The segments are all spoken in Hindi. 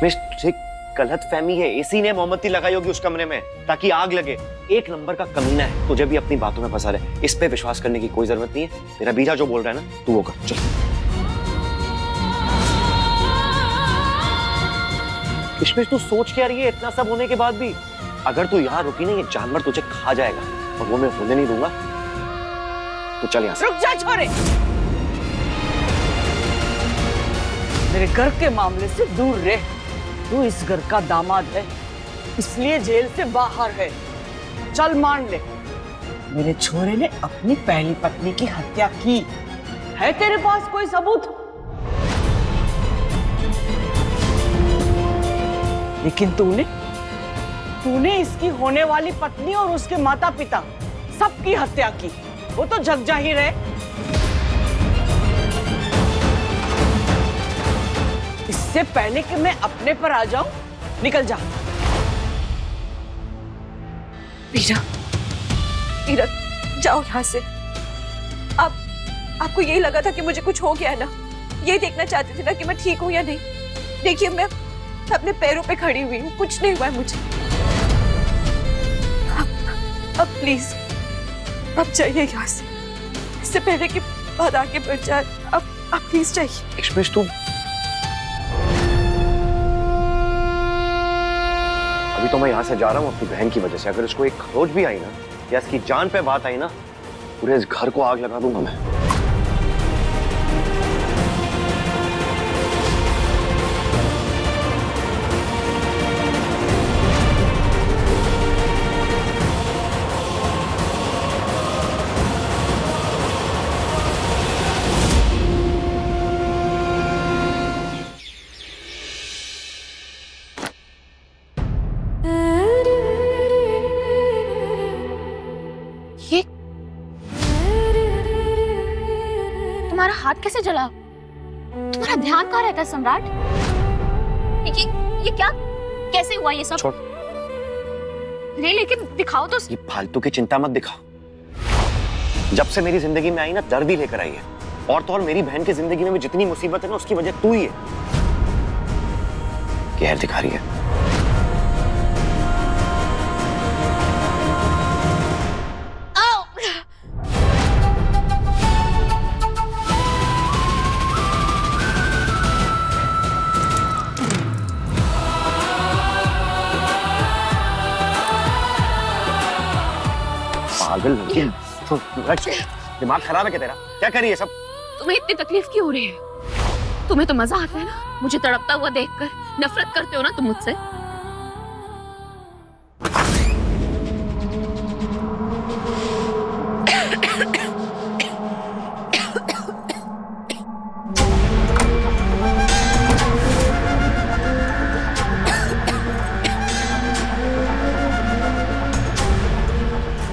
किशमिश, तुझे गलत फहमी है। एसी ने मोमबत्ती लगाई होगी उस कमरे में ताकि आग लगे। एक नंबर का कमीना है, तुझे भी अपनी बातों में फंसा रहे। इस पे विश्वास करने की कोई जरूरत नहीं है। तेरा बीजा जो बोल रहा है ना, तू वो कर। चल किशमिश, तू सोच क्या रही है इतना सब होने के बाद भी? अगर तू यहाँ रुकी ना, ये जानवर तुझे खा जाएगा और वो मैं होने नहीं दूंगा। तो चल यहाँ से। रुक जा छोरे, मेरे घर के मामले से दूर रह। तू इस घर का दामाद है, इसलिए जेल से बाहर है। चल मान ले, मेरे छोरे ने अपनी पहली पत्नी की हत्या की है। तेरे पास कोई सबूत? लेकिन तूने इसकी होने वाली पत्नी और उसके माता पिता सबकी हत्या की। वो तो जग जाहिर है। इससे पहले कि मैं अपने पर आ जाऊं, निकल जा। वीरा, जाओ यहाँ से। आपको यही लगा था कि मुझे कुछ हो गया है ना? ये देखना चाहते थे ना कि मैं ठीक हूँ या नहीं? देखिए, मैं अपने पैरों पे खड़ी हुई हूँ, कुछ नहीं हुआ है मुझे। अब प्लीज, अब जाइए यहाँ से, इससे पहले कि बात आगे बढ़ जाए। अब प्लीज जाइए। किशमिश, तू अभी तो मैं यहाँ से जा रहा हूँ अपनी बहन की वजह से। अगर इसको एक खरोच भी आई ना, या इसकी जान पे बात आई ना, पूरे इस घर को आग लगा दूंगा मैं। तुम्हारा हाथ कैसे जला? तुम्हारा ध्यान कहाँ रहता है सम्राट? ये क्या, कैसे हुआ ये सब? छोड़। नहीं, लेकिन दिखाओ तो। ये फालतू की चिंता मत दिखाओ। जब से मेरी जिंदगी में आई ना, दर्द ही लेकर आई है। और तो और मेरी बहन की जिंदगी में भी जितनी मुसीबत है ना, उसकी वजह तू ही है। कहर दिखा रही है। पागल लड़की, दिमाग खराब है क्या तेरा? क्या कर रही है सब? तुम्हें इतनी तकलीफ क्यों हो रही है? तुम्हें तो मजा आता है ना मुझे तड़पता हुआ देखकर। नफरत करते हो ना तुम मुझसे।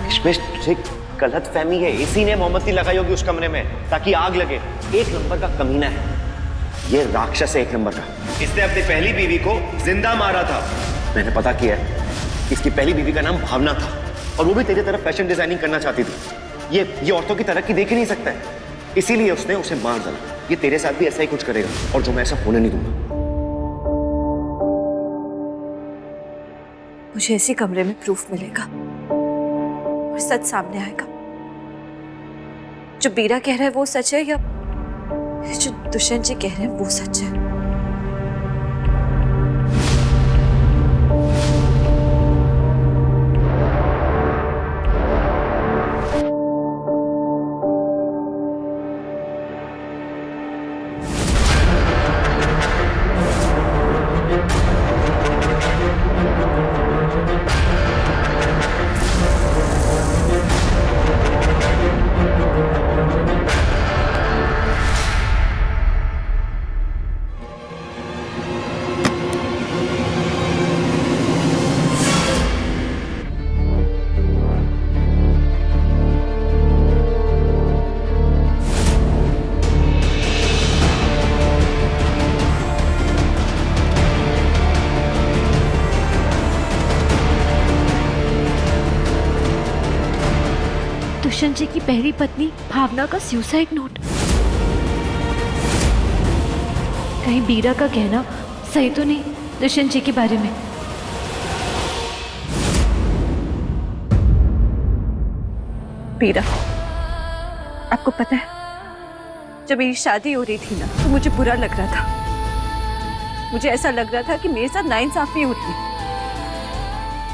किशमिश, तुझे गलत फहमी है। एसी ने मोमबत्ती लगाई होगी उस कमरे में ताकि आग लगे। एक नंबर का कमीना है ये, राक्षस है एक नंबर का। इसने अपनी पहली बीवी को जिंदा मारा था। मैंने पता किया है, इसकी पहली बीवी का नाम भावना था और वो भी तेरी तरफ फैशन डिजाइनिंग करना चाहती थी। ये औरतों की तरक्की देख ही नहीं सकता है, इसीलिए उसने उसे मार डाला। ये तेरे साथ भी ऐसा ही कुछ करेगा और जो मैं ऐसा होने नहीं दूंगा। मुझे इसी कमरे में प्रूफ मिलेगा और सच सामने आएगा। जो बीरा कह रहा है वो सच है या जो दुष्यंत जी कह रहे हैं वो सच है। दुष्यंत जी की पहली पत्नी भावना का सुसाइड नोट। कहीं बीरा का कहना सही तो नहीं? दुष्यंत जी के बारे में। पीरा, आपको पता है जब मेरी शादी हो रही थी ना तो मुझे बुरा लग रहा था। मुझे ऐसा लग रहा था कि मेरे साथ नाइंसाफी हो रही है,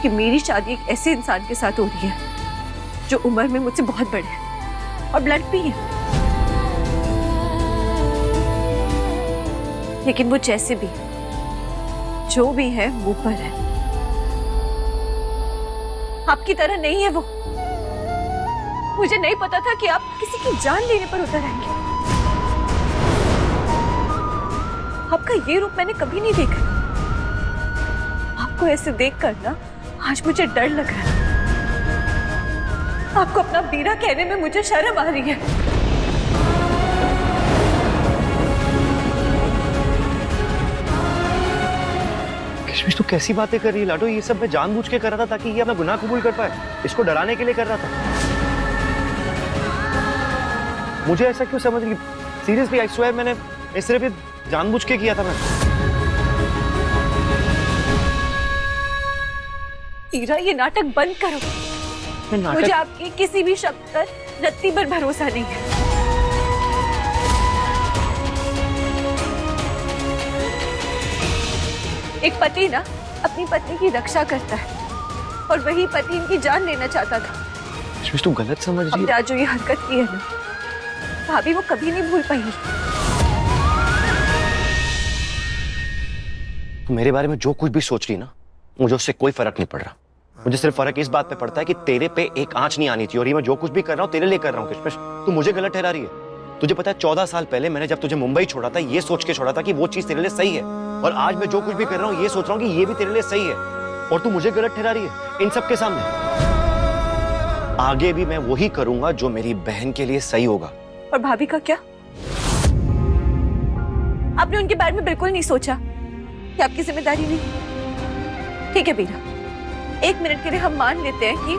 कि मेरी शादी एक ऐसे इंसान के साथ हो रही है जो उम्र में मुझसे बहुत बड़े हैं और ब्लड भी है। लेकिन वो जैसे भी जो भी है वो पर है, आपकी तरह नहीं है वो। मुझे नहीं पता था कि आप किसी की जान लेने पर उतर आएंगे। आपका ये रूप मैंने कभी नहीं देखा। आपको ऐसे देखकर ना आज मुझे डर लग रहा है। आपको अपना बीरा कहने में मुझे शर्म आ रही है। किशमिश, तू कैसी बातें कर रही है लाडो? ये सब मैं जानबूझ के कर रहा था ताकि ये अपना गुनाह कबूल कर पाए। इसको डराने के लिए कर रहा था। मुझे ऐसा क्यों समझ रही? सीरियसली आई स्वेयर मैंने सिर्फ ये जानबूझ के किया था। मैं हीरा, ये नाटक बंद करो। मुझे आपके किसी भी शब्द पर रत्ती भर भरोसा नहीं है। एक पति ना अपनी पत्नी की रक्षा करता है और वही पति इनकी जान लेना चाहता था। किशमिश, तू गलत समझ रही है। अब जो ये हरकत की है ना, भाभी वो कभी नहीं भूल पाएंगी। तू मेरे बारे में जो कुछ भी सोच रही ना, मुझे उससे कोई फर्क नहीं पड़ रहा। मुझे सिर्फ फर्क इस बात पे पड़ता है कि तेरे पे एक आंच नहीं आनी चाहिए, और ये मैं जो कुछ भी कर रहा हूँ तेरे लिए कर रहा हूँ। किशमिश, तू मुझे गलत ठहरा रही है। तुझे पता है 14 साल पहले मैंने जब तुझे मुंबई छोड़ा था, ये सोच के छोड़ा था कि वो चीज तेरे लिए सही है, और आज मैं जो कुछ भी कर रहा हूँ ये सोच रहा हूँ कि ये भी तेरे लिए सही है, और तू मुझे गलत ठहरा रही है इन सब के सामने। आगे भी मैं वही करूंगा जो मेरी बहन के लिए सही होगा। और भाभी का क्या? आपने उनके बारे में बिल्कुल नहीं सोचा कि आपकी जिम्मेदारी नहीं। ठीक है बीरा, एक मिनट के लिए हम मान लेते हैं कि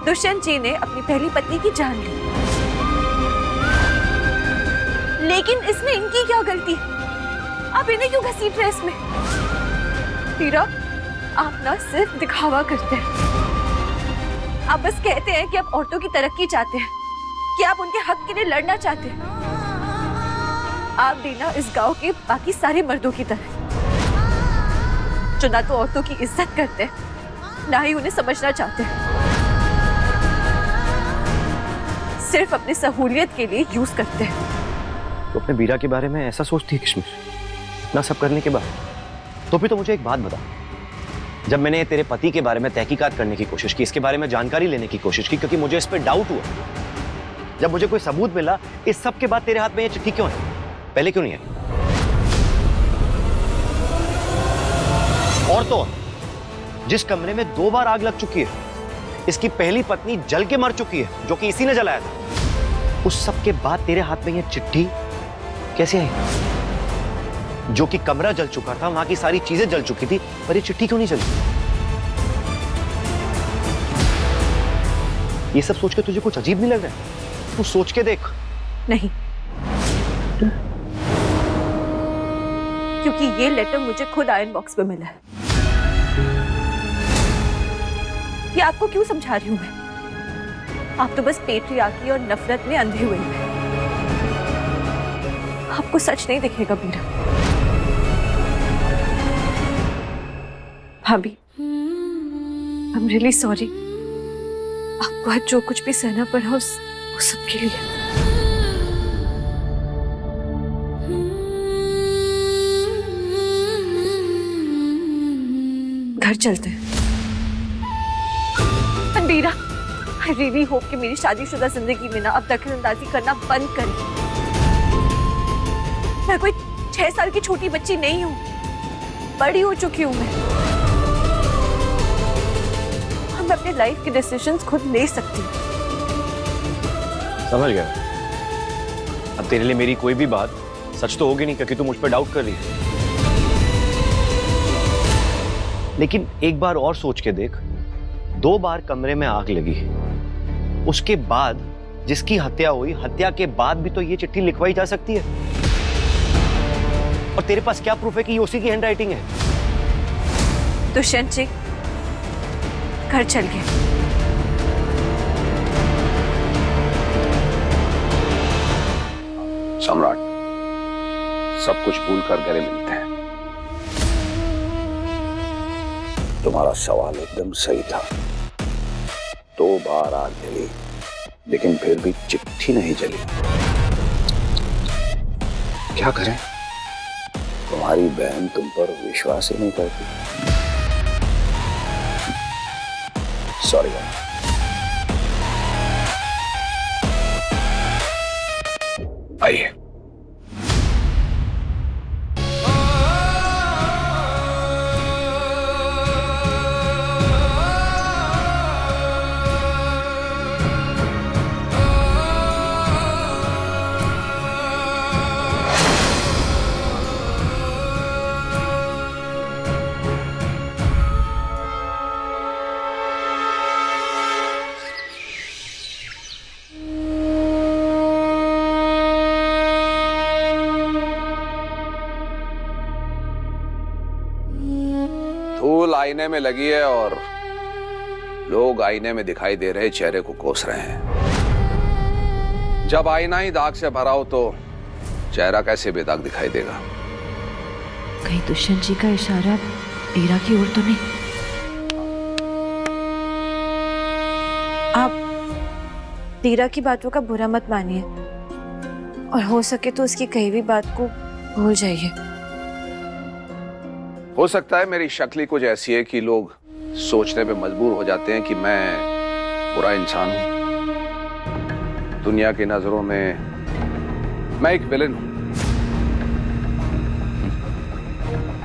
दुष्यंत जी ने अपनी पहली पत्नी की जान ली, लेकिन इसमें इनकी क्या गलती? आप इन्हें क्यों घसीट रहे इसमें? बीरा, आप ना सिर्फ दिखावा करते हैं। आप बस कहते हैं कि आप औरतों की तरक्की चाहते हैं, कि आप उनके हक के लिए लड़ना चाहते हैं। आप भी ना इस गांव के बाकी सारे मर्दों की तरह, जो ना तो औरतों की इज्जत करते हैं, ना ही उन्हें समझना चाहते हैं, सिर्फ अपनी सहूलियत के लिए यूज करते हैं। तो अपने बीरा के बारे में ऐसा सोचती है किशमिश? इतना सब करने के बाद तो फिर तो मुझे एक बात बता, जब मैंने तेरे पति के बारे में तहकीकात करने की कोशिश की, इसके बारे में जानकारी लेने की कोशिश की, क्योंकि मुझे इस पर डाउट हुआ, जब मुझे कोई सबूत मिला, इस सब के बाद तेरे हाथ में ये चिट्ठी क्यों है? पहले क्यों नहीं है? और तो जिस कमरे में 2 बार आग लग चुकी है, इसकी पहली पत्नी जल के मर चुकी है, जो कि इसी ने जलाया था, उस सब के बाद तेरे हाथ में ये चिट्ठी कैसे आई? जो कि कमरा जल चुका था, वहां की सारी चीजें जल चुकी थी, पर ये चिट्ठी क्यों नहीं जली? ये सब सोच के तुझे कुछ अजीब नहीं लग रहा है? तू सोच के देख। नहीं, क्योंकि ये लेटर मुझे खुद आयरन बॉक्स में मिला है। ये आपको क्यों समझा रही हूं मैं? आप तो बस पेट्रियार्की और नफरत में अंधे हुए हैं। आपको सच नहीं दिखेगा बीरा। भाभी, आई एम रियली सॉरी। आपको आज जो कुछ भी सहना पड़ा उस सबके लिए। घर चलते हैं। बीरा, आई रियली होप कि मेरी शादीशुदा जिंदगी में ना अब दखलंदाजी करना बंद करें। मैं कोई 6 साल की छोटी बच्ची नहीं हूँ, बड़ी हो चुकी हूँ मैं। मैं अपने लाइफ के डिसीजंस खुद ले सकती हूँ। समझ गया। अब तेरे लिए मेरी कोई भी बात सच तो होगी नहीं, क्योंकि तू मुझ पर डाउट कर रही है। लेकिन एक बार और सोच के देख, 2 बार कमरे में आग लगी, उसके बाद जिसकी हत्या हुई, हत्या के बाद भी तो ये चिट्ठी लिखवाई जा सकती है। और तेरे पास क्या प्रूफ है कि ये उसी की हैंडराइटिंग है? दुष्यंत जी घर चल गए। सम्राट, सब कुछ भूल कर गले मिलते हैं। तुम्हारा सवाल एकदम सही था। 2 बार आग जली, लेकिन फिर भी चिट्ठी नहीं जली। क्या करें? तुम्हारी बहन तुम पर विश्वास ही नहीं करती। सॉरी बहन। आइए। धूल आईने में लगी है और लोग आईने में दिखाई दे रहे चेहरे को कोस रहे हैं। जब आईना ही दाग से भरा हो तो चेहरा कैसे बेदाग दिखाई देगा? कहीं दुष्यंत जी का इशारा ईरा की ओर तो नहीं? आप टीरा की बातों का बुरा मत मानिए और हो सके तो उसकी कही हुई बात को भूल जाइए। हो सकता है मेरी शक्ल ही कुछ ऐसी है कि लोग सोचने पे मजबूर हो जाते हैं कि मैं बुरा इंसान हूं। दुनिया की नजरों में मैं एक विलेन हूं।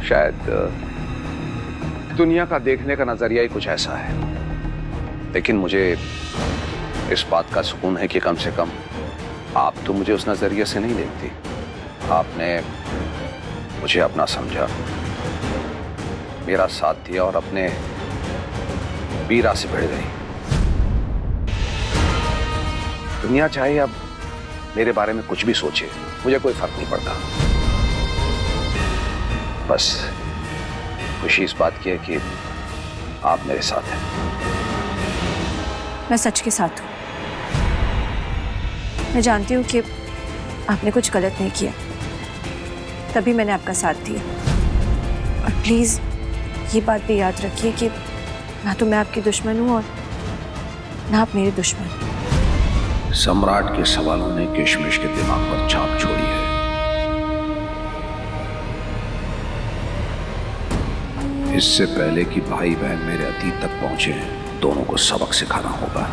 शायद दुनिया का देखने का नजरिया ही कुछ ऐसा है, लेकिन मुझे इस बात का सुकून है कि कम से कम आप तो मुझे उस नजरिए से नहीं देखती। आपने मुझे अपना समझा, मेरा साथ दिया और अपने वीरा से भिड़ गई। दुनिया चाहे अब मेरे बारे में कुछ भी सोचे, मुझे कोई फर्क नहीं पड़ता। बस खुशी इस बात की है कि आप मेरे साथ हैं। मैं सच के साथ हूँ। मैं जानती हूँ कि आपने कुछ गलत नहीं किया, तभी मैंने आपका साथ दिया। और प्लीज ये बात भी याद रखिए कि ना तो मैं आपकी दुश्मन हूँ और ना आप मेरे दुश्मन। सम्राट के सवालों ने किशमिश के दिमाग पर छाप छोड़ी है। इससे पहले कि भाई बहन मेरे अतीत तक पहुंचे, दोनों को सबक सिखाना होगा।